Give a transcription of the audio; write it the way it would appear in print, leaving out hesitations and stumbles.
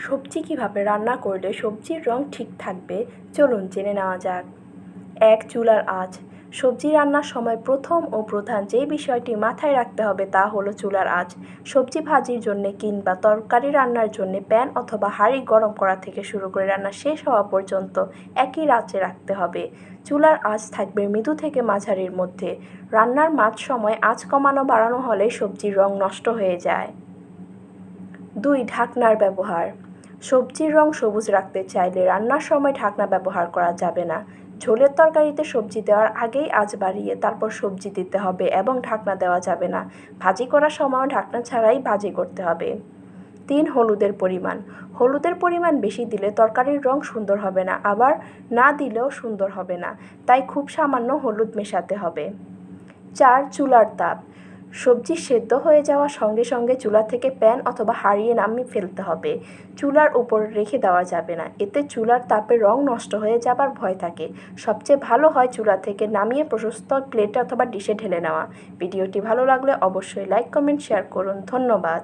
সবজি কিভাবে রান্না করলে সবজির রং ঠিক থাকবে চলুন জেনে নেওয়া যাক। ১. চুলার আঁচ। সবজি রান্নার সময় প্রথম ও প্রধান যে বিষয়টি মাথায় রাখতে হবে তা হলো চুলার আঁচ। সবজি ভাজির জন্য কিংবা তরকারি রান্নার জন্য প্যান অথবা হাঁড়ি গরম করা থেকে শুরু করে রান্না শেষ হওয়া পর্যন্ত একই আঁচে রাখতে হবে। চুলার আঁচ থাকবে মৃদু থেকে মাঝারির মধ্যে। রান্নার মাঝ সময় আঁচ কমানো বাড়ানো হলে সবজির রং নষ্ট হয়ে যায়। ২. ঢাকনার ব্যবহার। সবজির রং সবুজ রাখতে চাইলে রান্নার সময় ঢাকনা ব্যবহার করা যাবে না। ঝোলের তরকারিতে সবজি দেওয়ার আগেই আঁচ বাড়িয়ে তারপর সবজি দিতে হবে এবং ঢাকনা দেওয়া যাবে না। ভাজি করার সময়ও ঢাকনা ছাড়াই ভাজি করতে হবে। ৩. হলুদের পরিমাণ। হলুদের পরিমাণ বেশি দিলে তরকারির রং সুন্দর হবে না, আবার না দিলেও সুন্দর হবে না, তাই খুব সামান্য হলুদ মেশাতে হবে। ৪. চুলার তাপ। সবজি সেদ্ধ হয়ে যাওয়ার সঙ্গে সঙ্গে চুলা থেকে প্যান অথবা হাঁড়িয়ে নামিয়ে ফেলতে হবে। চুলার উপর রেখে দেওয়া যাবে না, এতে চুলার তাপে রং নষ্ট হয়ে যাবার ভয় থাকে। সবচেয়ে ভালো হয় চুলা থেকে নামিয়ে প্রশস্ত প্লেটে অথবা ডিশে ঢেলে নেওয়া। ভিডিওটি ভালো লাগলে অবশ্যই লাইক, কমেন্ট, শেয়ার করুন। ধন্যবাদ।